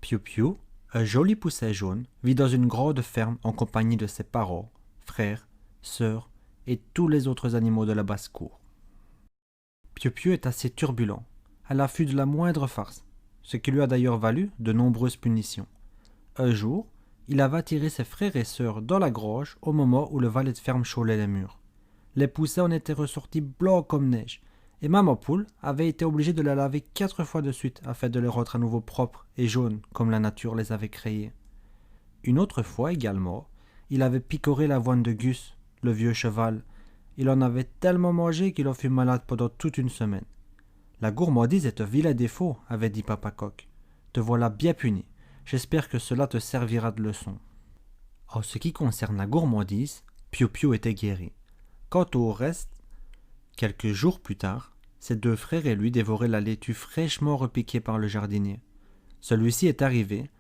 Piou Piou, un joli pousset jaune, vit dans une grande ferme en compagnie de ses parents, frères, sœurs et tous les autres animaux de la basse-cour. Piou Piou est assez turbulent, à l'affût de la moindre farce, ce qui lui a d'ailleurs valu de nombreuses punitions. Un jour, il avait attiré ses frères et sœurs dans la grange au moment où le valet de ferme chaulait les murs. Les poussets en étaient ressortis blancs comme neige, et Maman Poule avait été obligée de la laver 4 fois de suite afin de les rendre à nouveau propres et jaunes comme la nature les avait créés. Une autre fois également, il avait picoré l'avoine de Gus, le vieux cheval. Il en avait tellement mangé qu'il en fut malade pendant toute une semaine. La gourmandise est un vilain défaut, avait dit Papa Coq. Te voilà bien puni. J'espère que cela te servira de leçon. En ce qui concerne la gourmandise, Piou Piou était guéri. Quant au reste, quelques jours plus tard, ses 2 frères et lui dévoraient la laitue fraîchement repiquée par le jardinier. Celui-ci est arrivé,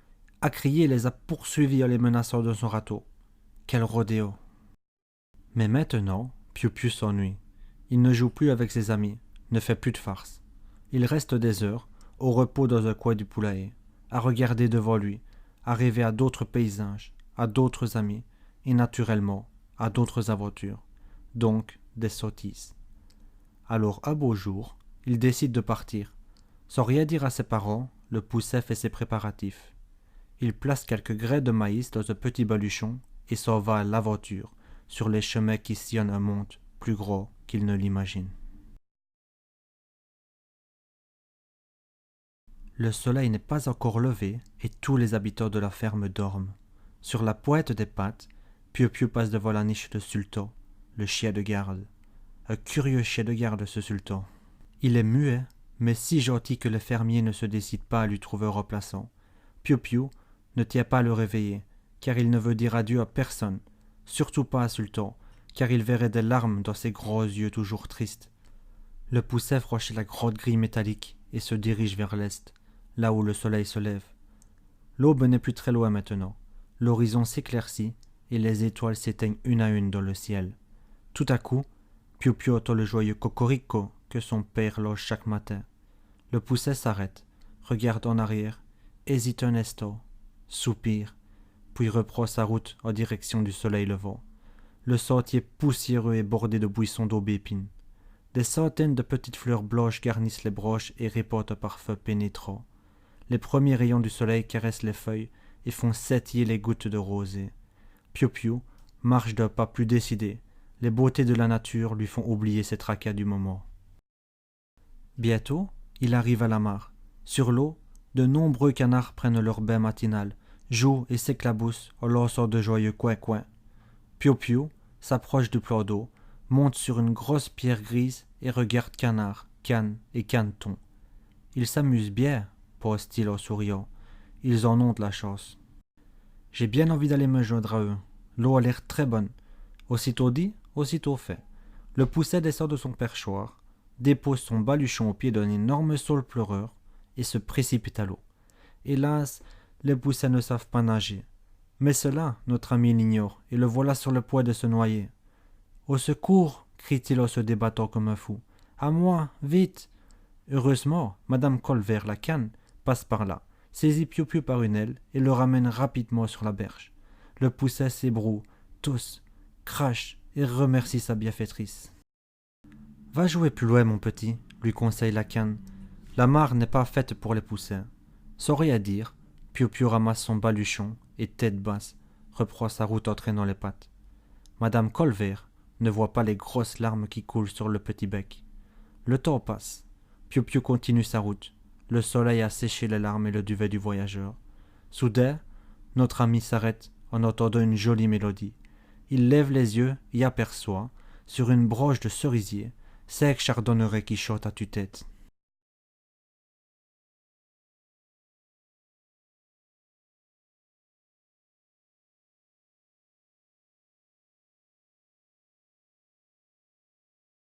a crié et les a poursuivis en les menaçant de son râteau. Quel rodéo! Mais maintenant, Piou Piou s'ennuie. Il ne joue plus avec ses amis, ne fait plus de farce. Il reste des heures, au repos dans un coin du poulailler, à regarder devant lui, à rêver à d'autres paysages, à d'autres amis, et naturellement à d'autres aventures, donc des sottises. Alors un beau jour, il décide de partir. Sans rien dire à ses parents, le pousset fait ses préparatifs. Il place quelques grains de maïs dans un petit baluchon et s'en va à l'aventure, sur les chemins qui sillonnent un monde plus gros qu'il ne l'imagine. Le soleil n'est pas encore levé et tous les habitants de la ferme dorment. Sur la pointe des pattes, Piou Piou passe devant la niche de Sultan, le chien de garde. Un curieux chien de garde, ce sultan. Il est muet, mais si gentil que les fermiers ne se décident pas à lui trouver un remplaçant. Piou Piou ne tient pas à le réveiller, car il ne veut dire adieu à personne, surtout pas à Sultan, car il verrait des larmes dans ses gros yeux toujours tristes. Le pousset franchit la grande grille métallique et se dirige vers l'est, là où le soleil se lève. L'aube n'est plus très loin maintenant. L'horizon s'éclaircit et les étoiles s'éteignent une à une dans le ciel. Tout à coup, Piou Piou entend le joyeux cocorico que son père loge chaque matin. Le pousset s'arrête, regarde en arrière, hésite un instant, soupire, puis reprend sa route en direction du soleil levant. Le sentier poussiéreux est bordé de buissons d'aubépine. Des centaines de petites fleurs blanches garnissent les branches et répandent un parfum pénétrant. Les premiers rayons du soleil caressent les feuilles et font scintiller les gouttes de rosée. Piou Piou marche d'un pas plus décidé. Les beautés de la nature lui font oublier ses tracas du moment. Bientôt, il arrive à la mare. Sur l'eau, de nombreux canards prennent leur bain matinal, jouent et s'éclaboussent en lançant de joyeux coin-coin. Piou Piou s'approche du plan d'eau, monte sur une grosse pierre grise et regarde canards, cannes et canetons. Ils s'amusent bien, pense-t-il en souriant. Ils en ont de la chance. J'ai bien envie d'aller me joindre à eux. L'eau a l'air très bonne. Aussitôt dit, aussitôt fait. Le pousset descend de son perchoir, dépose son baluchon au pied d'un énorme saule pleureur et se précipite à l'eau. Hélas, les poussets ne savent pas nager. Mais cela, notre ami l'ignore, et le voilà sur le point de se noyer. « Au secours !» crie-t-il en se débattant comme un fou. « À moi, vite !» Heureusement, Madame Colvert, la canne, passe par là, saisit Piou Piou par une aile et le ramène rapidement sur la berge. Le pousset s'ébroue, tousse, crache et remercie sa bienfaitrice. « Va jouer plus loin, mon petit, » lui conseille la canne. « La mare n'est pas faite pour les poussins. » Sans rien dire, Piou Piou ramasse son baluchon et, tête basse, reprend sa route en traînant les pattes. Madame Colvert ne voit pas les grosses larmes qui coulent sur le petit bec. Le temps passe. Piou Piou continue sa route. Le soleil a séché les larmes et le duvet du voyageur. Soudain, notre ami s'arrête en entendant une jolie mélodie. Il lève les yeux et aperçoit, sur une branche de cerisier, 5 chardonnerets qui chantent à tue-tête.